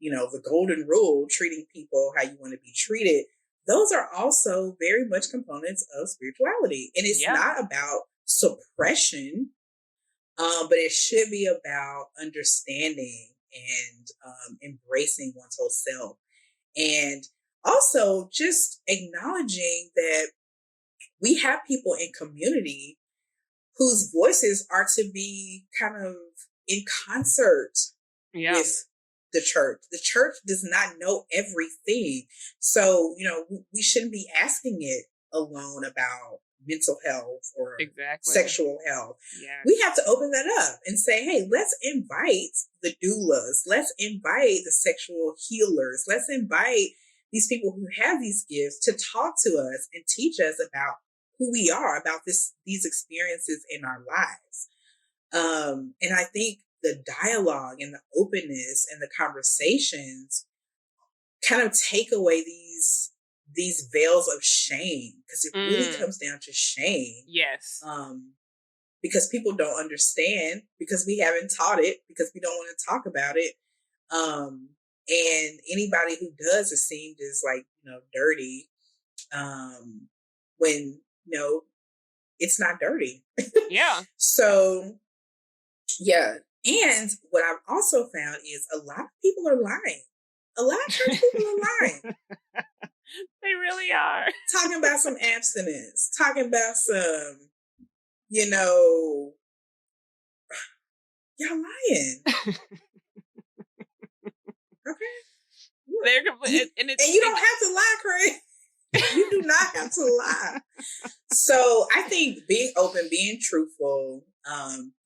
the golden rule, treating people how you want to be treated, those are also very much components of spirituality. And it's not about suppression, but it should be about understanding and embracing one's whole self. And also just acknowledging that we have people in community whose voices are to be kind of in concert with the church. The church does not know everything. So, we shouldn't be asking it alone about mental health or sexual health. We have to open that up and say, hey, let's invite the doulas. Let's invite the sexual healers. Let's invite these people who have these gifts to talk to us and teach us about who we are, about these experiences in our lives. And I think the dialogue and the openness and the conversations kind of take away these veils of shame, because it really comes down to shame. Yes. Because people don't understand, because we haven't taught it, because we don't want to talk about it. And anybody who does is seen as like, dirty, when, it's not dirty. Yeah. So, yeah. And what I've also found is a lot of people are lying. A lot of church people are lying. They really are. Talking about some abstinence, talking about some, y'all lying. Okay. They're and you don't have to lie, Craig. You do not have to lie. So I think being open, being truthful,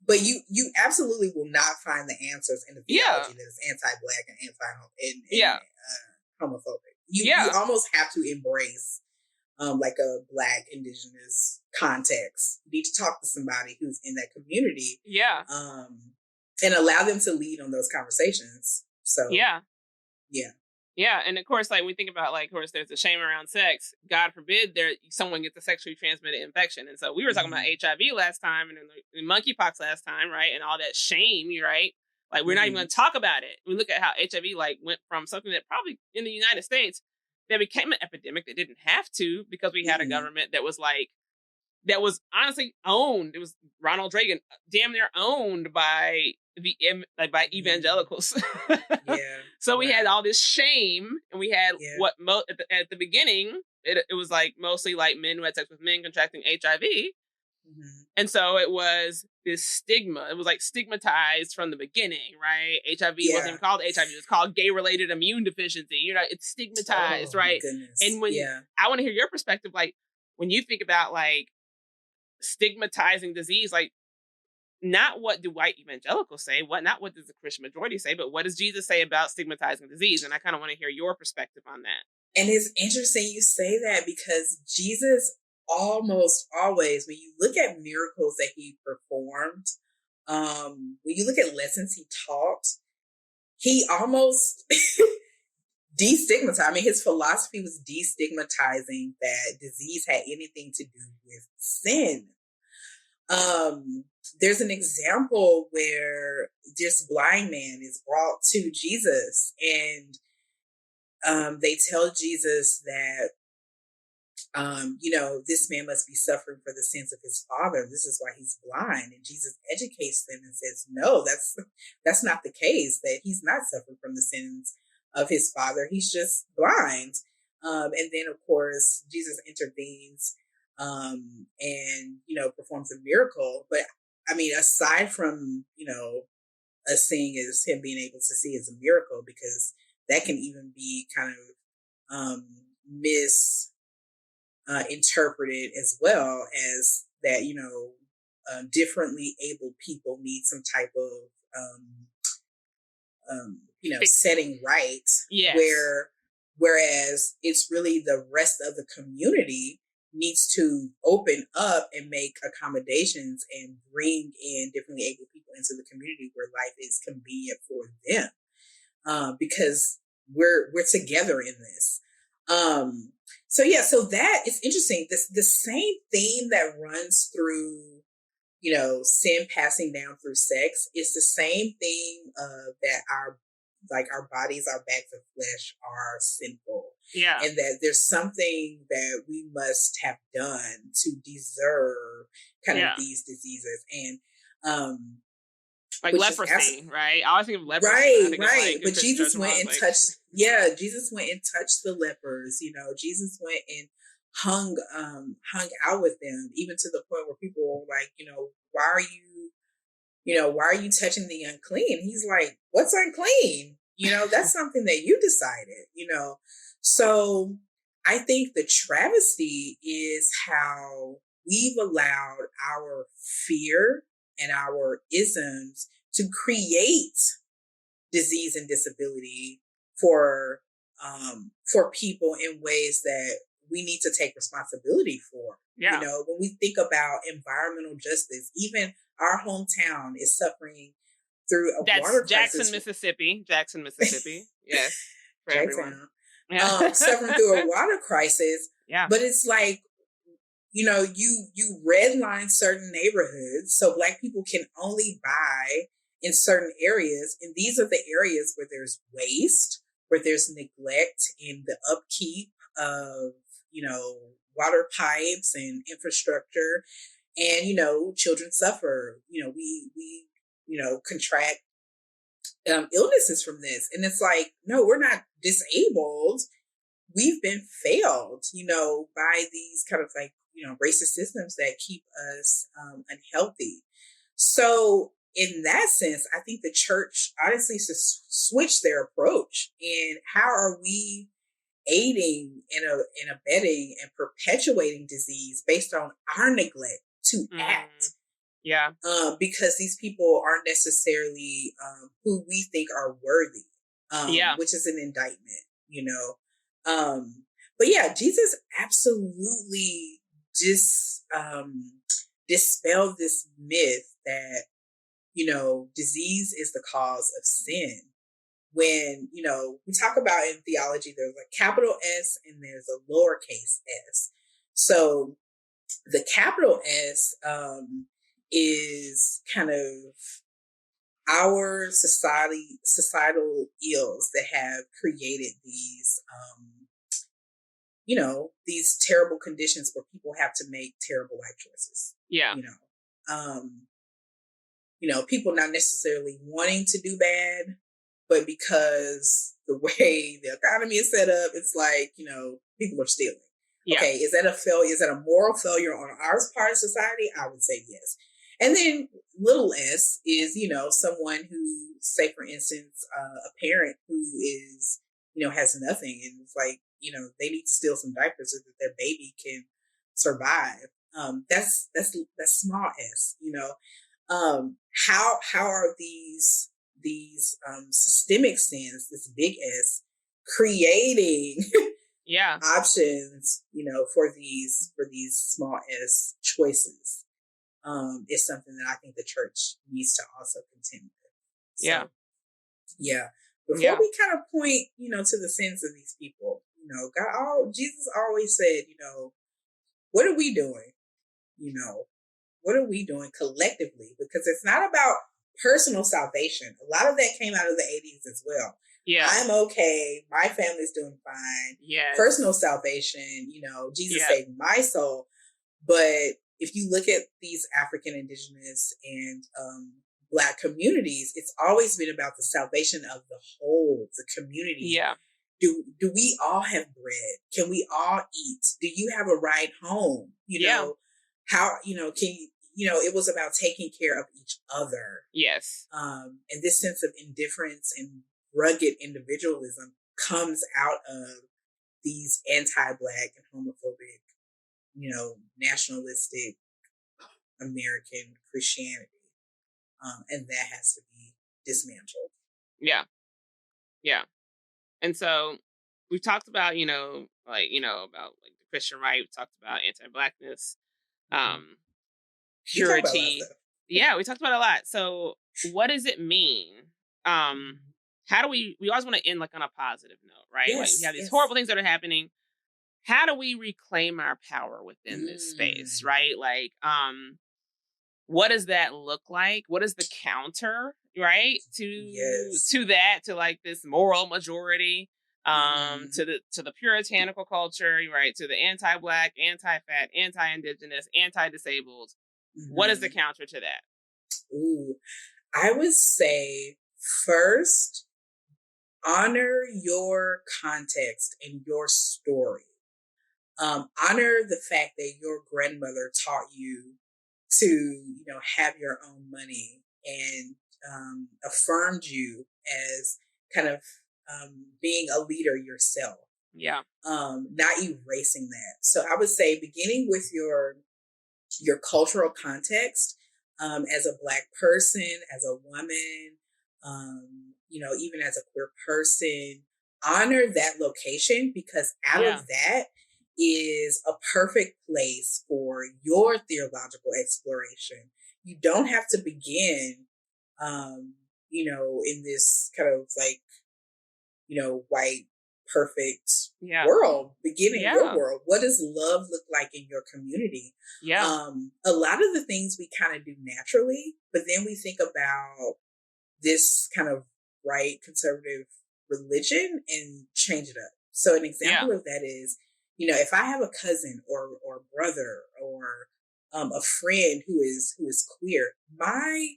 but you absolutely will not find the answers in the theology that is anti-Black and homophobic. You almost have to embrace like a Black Indigenous context. You need to talk to somebody who's in that community. And allow them to lead on those conversations. So Yeah, and of course, like we think about, like, of course, there's a shame around sex. God forbid someone gets a sexually transmitted infection. And so we were talking about HIV last time and monkeypox last time, right? And all that shame, right? Like, we're not even going to talk about it. We look at how HIV, like, went from something that probably in the United States, that became an epidemic that didn't have to, because we had a government that was like, that was honestly owned. It was Ronald Reagan, damn near owned by by evangelicals. So we had all this shame, and we had at the beginning, it was like mostly like men who had sex with men contracting HIV. And so it was this stigma. It was like stigmatized from the beginning, right? HIV wasn't even called HIV. It was called gay-related immune deficiency. It's stigmatized, right? And when I want to hear your perspective, like when you think about like stigmatizing disease, like, not what do white evangelicals say, not what does the Christian majority say, but what does Jesus say about stigmatizing disease? And I kind of want to hear your perspective on that. And it's interesting you say that, because Jesus almost always, when you look at miracles that he performed, when you look at lessons he taught, he almost destigmatized. I mean, his philosophy was destigmatizing that disease had anything to do with sin. There's an example where this blind man is brought to Jesus, and they tell Jesus that, this man must be suffering for the sins of his father. This is why he's blind. And Jesus educates them and says, no, that's not the case, that he's not suffering from the sins of his father. He's just blind. And then, of course, Jesus intervenes and, performs a miracle. But, I mean, aside from, us seeing as him being able to see as a miracle, because that can even be kind of interpreted as well as that, differently able people need some type of, setting right. Yes. Whereas it's really the rest of the community needs to open up and make accommodations and bring in differently able people into the community where life is convenient for them, because we're together in this. So that is interesting. The same theme that runs through, sin passing down through sex is the same theme that our bodies, our bags of flesh are sinful. Yeah. And that there's something that we must have done to deserve kind of these diseases. And, like leprosy, right? I always think of leprosy. Right. But Jesus went and touched, Jesus went and touched the lepers. Jesus went and hung out with them, even to the point where people were like, why are you touching the unclean? He's like, what's unclean? That's something that you decided, So I think the travesty is how we've allowed our fear and our isms to create disease and disability for people in ways that we need to take responsibility for. Yeah. When we think about environmental justice, even our hometown is suffering through a water crisis. Mississippi. Jackson, Mississippi. Yes. For everyone. Yeah. Suffering through a water crisis. Yeah. But it's like, you redline certain neighborhoods so Black people can only buy in certain areas. And these are the areas where there's waste, where there's neglect in the upkeep of, water pipes and infrastructure. And, children suffer, we contract illnesses from this. And it's like, no, we're not disabled. We've been failed, by these kind of like, racist systems that keep us unhealthy. So in that sense, I think the church honestly should switch their approach. And how are we aiding and abetting and perpetuating disease based on our neglect to act? Yeah. Because these people aren't necessarily who we think are worthy, which is an indictment, But yeah, Jesus absolutely dispelled this myth that, disease is the cause of sin. When, we talk about in theology, there's a capital S and there's a lowercase s. So the capital S is kind of our societal ills that have created these, these terrible conditions where people have to make terrible life choices. Yeah. People not necessarily wanting to do bad, but because the way the economy is set up, it's like, people are stealing. Yeah. Okay, is that a failure? Is that a moral failure on our part of society? I would say yes. And then little s is, someone who, say for instance, a parent who is, has nothing, and it's like, they need to steal some diapers so that their baby can survive. That's small s. How are these systemic sins, this big S, creating Yeah. options, for these small s choices, is something that I think the church needs to also continue with. Yeah. So, yeah. Before Yeah. we kind of point, to the sins of these people, Jesus always said, what are we doing? What are we doing collectively? Because it's not about personal salvation. A lot of that came out of the 80s as well. Yeah. I'm okay. My family's doing fine. Yes. Personal salvation, Jesus saved my soul. But if you look at these African, Indigenous, and Black communities, it's always been about the salvation of the whole, the community. Yeah. Do we all have bread? Can we all eat? Do you have a ride home? How, can you, it was about taking care of each other. Yes. And this sense of indifference and rugged individualism comes out of these anti-Black and homophobic, nationalistic American Christianity. And that has to be dismantled. Yeah. Yeah. And so we've talked about, about like the Christian right. We talked about anti-Blackness, purity. Yeah, we talked about a lot. So what does it mean? How do we always want to end like on a positive note, right? Yes, like we have these horrible things that are happening. How do we reclaim our power within this space, right? Like, what does that look like? What is the counter, right? To that, to like this moral majority, to the puritanical culture, right? To the anti-Black, anti-fat, anti-indigenous, anti-disabled. What is the counter to that? Ooh, I would say first, honor your context and your story. Honor the fact that your grandmother taught you to, have your own money and affirmed you as kind of being a leader yourself. Yeah. Not erasing that. So I would say beginning with your cultural context, as a Black person, as a woman, even as a queer person, honor that location, because out of that is a perfect place for your theological exploration. You don't have to begin, in this kind of like, white perfect world. Begin in your world. What does love look like in your community? A lot of the things we kind of do naturally, but then we think about this kind of right conservative religion and change it up. So an example of that is, if I have a cousin or brother or a friend who is queer, my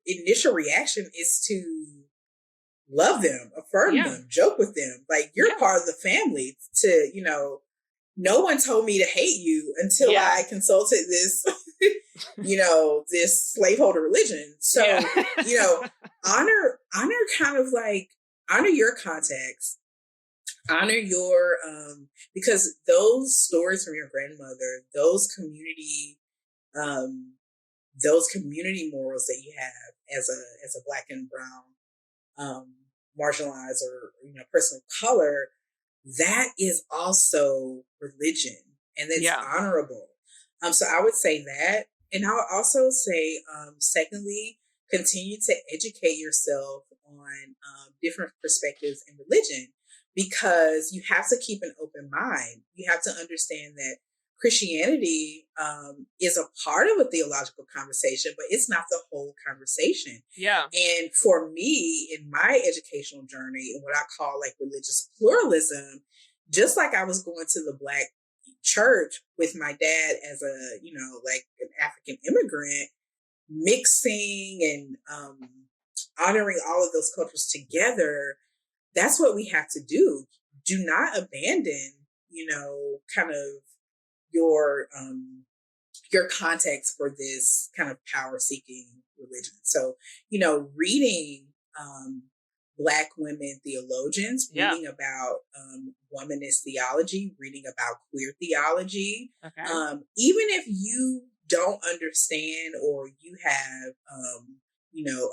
initial reaction is to love them, affirm them, joke with them. Like, you're part of the family. No one told me to hate you until I consulted this, this slaveholder religion. So, honor kind of like, honor your context, honor your, because those stories from your grandmother, those community morals that you have as a Black and brown, marginalized or person of color, that is also religion, and it's honorable. So I would say that, and I would also say, secondly, continue to educate yourself on different perspectives in religion, because you have to keep an open mind. You have to understand that Christianity is a part of a theological conversation, but it's not the whole conversation. Yeah. And for me, in my educational journey, and what I call like religious pluralism, just like I was going to the Black church with my dad as a, like an African immigrant, mixing and honoring all of those cultures together, that's what we have to do. Do not abandon, kind of your context for this kind of power-seeking religion. So, reading Black women theologians, reading about womanist theology, reading about queer theology. Okay. Even if you don't understand or you have,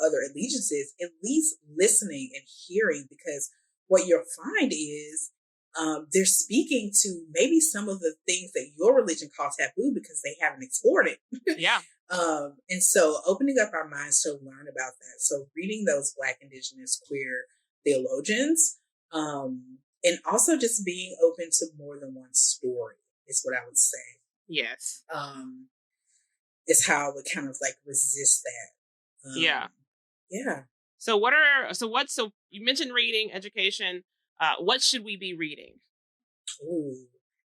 other allegiances, at least listening and hearing, because what you'll find is they're speaking to maybe some of the things that your religion calls taboo because they haven't explored it. Yeah. And so opening up our minds to learn about that. So reading those Black, Indigenous, queer theologians, and also just being open to more than one story is what I would say. Yes. Is how I would kind of like resist that. Yeah. Yeah. So you mentioned reading, education. What should we be reading? Ooh,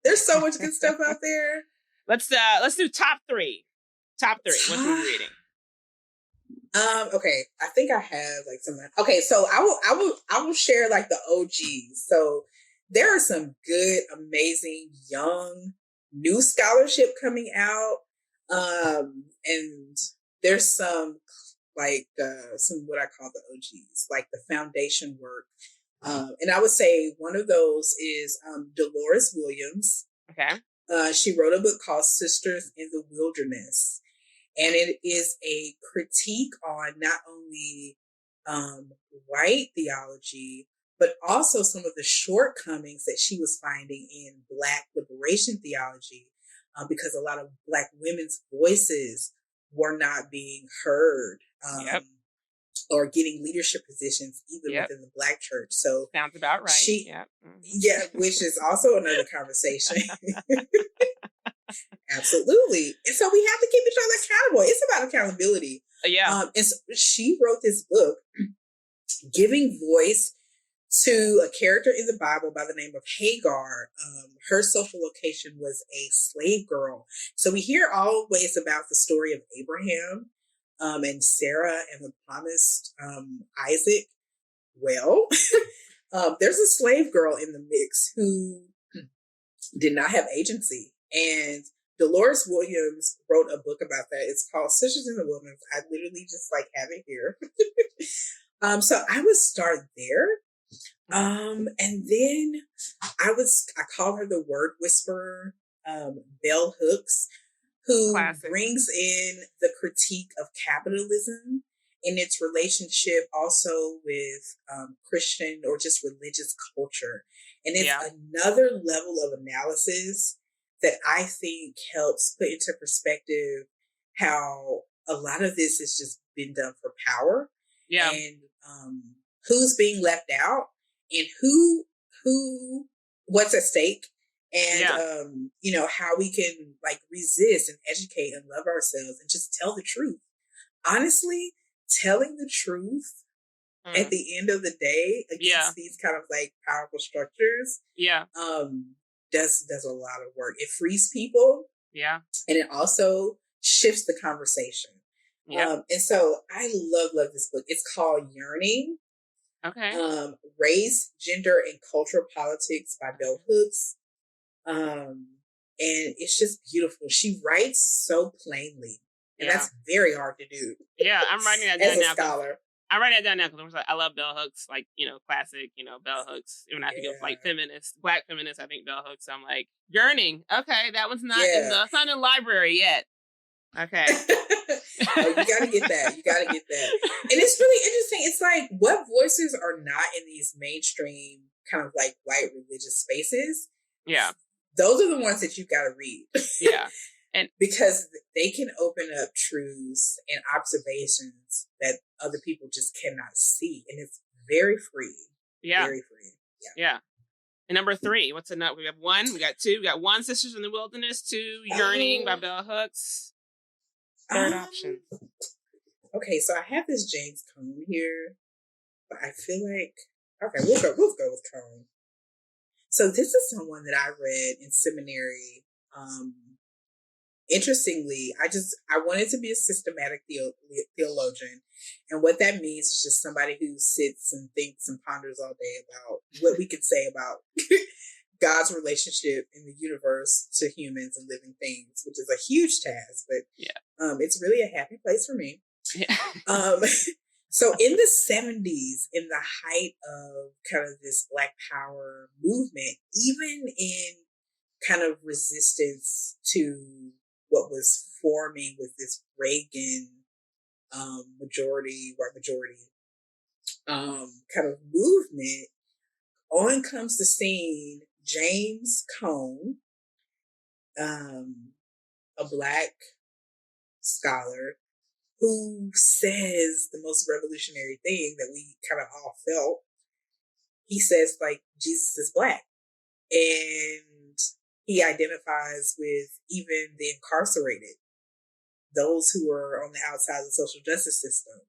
there's so much good stuff out there. Let's do top three. Top three. What should we be reading? Okay, I think I have like something. Okay, so I will share like the OGs. So there are some good, amazing, young, new scholarship coming out. And there's some like some what I call the OGs, like the foundation work. And I would say one of those is Dolores Williams. Okay. She wrote a book called Sisters in the Wilderness. And it is a critique on not only white theology, but also some of the shortcomings that she was finding in Black liberation theology, because a lot of Black women's voices were not being heard. Or getting leadership positions even within the Black church. So sounds about right. Yeah, which is also another conversation. Absolutely. And so we have to keep each other accountable. It's about accountability. Yeah. And so she wrote this book giving voice to a character in the Bible by the name of Hagar. Her social location was a slave girl. So we hear always about the story of Abraham and Sarah and the promised Isaac. Well, there's a slave girl in the mix who did not have agency. And Dolores Williams wrote a book about that. It's called Sisters in the Wilderness. I literally just like have it here. So I would start there. And then I call her the word whisperer, Bell Hooks, who brings in the critique of capitalism in its relationship also with Christian or just religious culture. And it's another level of analysis that I think helps put into perspective how a lot of this has just been done for power. Yeah. And who's being left out and what's at stake. And, how we can like resist and educate and love ourselves and just tell the truth. Honestly, telling the truth at the end of the day against these kind of like powerful structures. Does a lot of work. It frees people. Yeah. And it also shifts the conversation. Yeah. And so I love this book. It's called Yearning. Okay. Race, Gender, and Cultural Politics by Bell Hooks. And it's just beautiful. She writes so plainly. And that's very hard to do. Yeah, I'm writing that down as a scholar. I'm writing that down now because I love Bell Hooks, like, classic, Bell Hooks. Even I think of like feminists, Black feminists, I think Bell Hooks. So I'm like, Yearning. Okay, that one's not it's not in the library yet. Okay. Oh, you gotta get that. And it's really interesting. It's like, what voices are not in these mainstream kind of like white religious spaces? Yeah. Those are the ones that you gotta read. Yeah. And because they can open up truths and observations that other people just cannot see. And it's very free. Yeah. Very free. Yeah. And number 3, what's enough? We have 1, we got 2, we got 1, Sisters in the Wilderness, 2, Yearning by Bell Hooks. Third option. Okay, so I have this James Cone here, but I feel like, okay, we'll go with Cone. So this is someone that I read in seminary. Interestingly, I wanted to be a systematic theologian. And what that means is just somebody who sits and thinks and ponders all day about what we could say about God's relationship in the universe to humans and living things, which is a huge task, but it's really a happy place for me. Yeah. So in the 70s, in the height of kind of this Black Power movement, even in kind of resistance to what was forming with this Reagan white majority kind of movement, on comes the scene James Cone, a Black scholar, who says the most revolutionary thing that we kind of all felt. He says, like, Jesus is Black. And he identifies with even the incarcerated, those who are on the outside of the social justice system,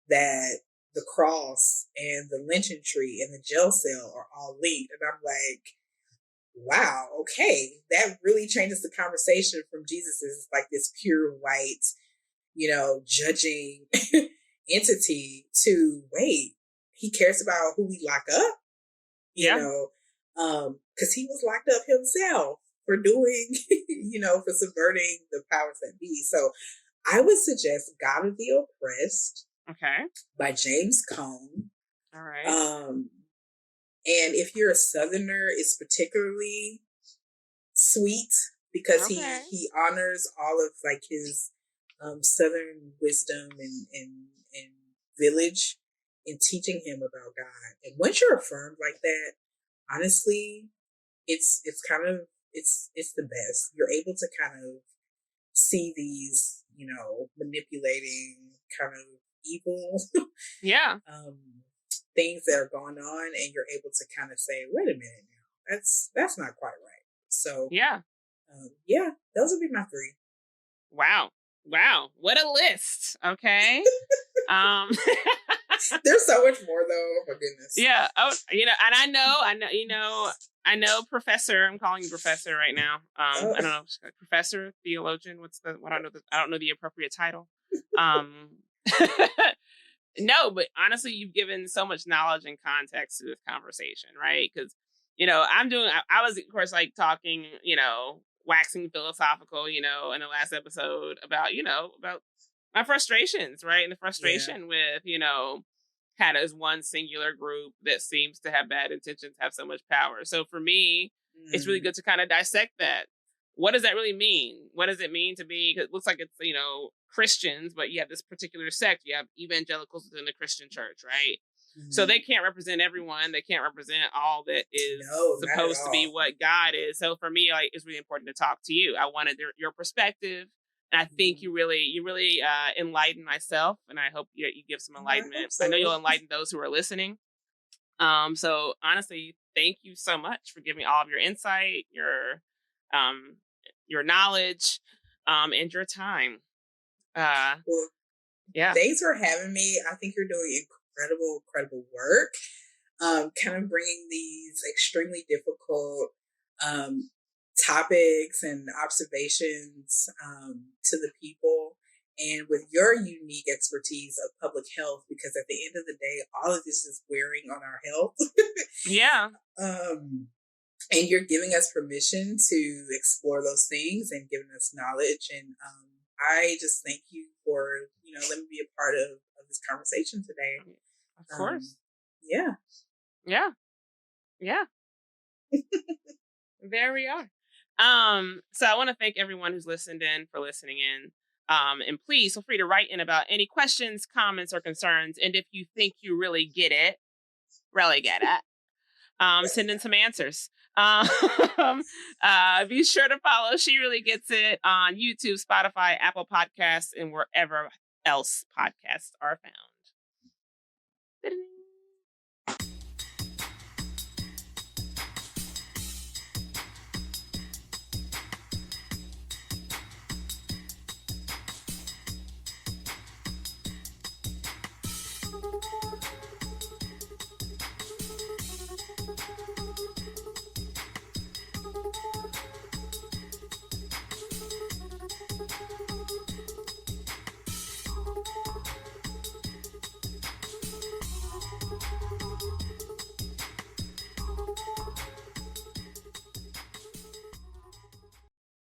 that the cross and the lynching tree and the jail cell are all linked. And I'm like, wow, okay, that really changes the conversation from Jesus as like this pure white, judging entity to, wait, he cares about who we lock up, because he was locked up himself for doing, for subverting the powers that be. So I would suggest God of the Oppressed. Okay. By James Cone. All right. And if you're a Southerner, it's particularly sweet because he honors all of like his Southern wisdom and village in teaching him about God. And once you're affirmed like that, honestly, it's the best. You're able to kind of see these, manipulating kind of evil things that are going on, and you're able to kind of say, wait a minute now, that's not quite right. So those would be my 3. Wow, what a list. Okay. There's so much more though. Oh my goodness. Yeah. Oh, and I know professor, I'm calling you professor right now. I don't know, professor, theologian, I don't know the appropriate title. No, but honestly, you've given so much knowledge and context to this conversation, right? Because, I was, of course, like talking, waxing philosophical, in the last episode about my frustrations, right? And the frustration with, kind of as one singular group that seems to have bad intentions have so much power. So for me, it's really good to kind of dissect that. What does that really mean? What does it mean to be, because it looks like it's, Christians, but you have this particular sect. You have evangelicals within the Christian church, right? Mm-hmm. So they can't represent everyone. They can't represent all that is supposed to be what God is. So for me, like, it's really important to talk to you. I wanted your perspective. And I think you really enlighten myself, and I hope you give some enlightenment. I know you'll enlighten those who are listening. So honestly, thank you so much for giving all of your insight, your knowledge, and your time. Thanks for having me. I think you're doing incredible work. Kind of bringing these extremely difficult topics and observations to the people, and with your unique expertise of public health, because at the end of the day, all of this is wearing on our health. And you're giving us permission to explore those things and giving us knowledge. And I just thank you for, letting me be a part of this conversation today. Of course. Yeah. There we are. So I want to thank everyone who's listened in for listening in. And please feel free to write in about any questions, comments, or concerns. And if you think you really get it, send in some answers. Be sure to follow She Really Gets It on YouTube, Spotify, Apple Podcasts, and wherever else podcasts are found.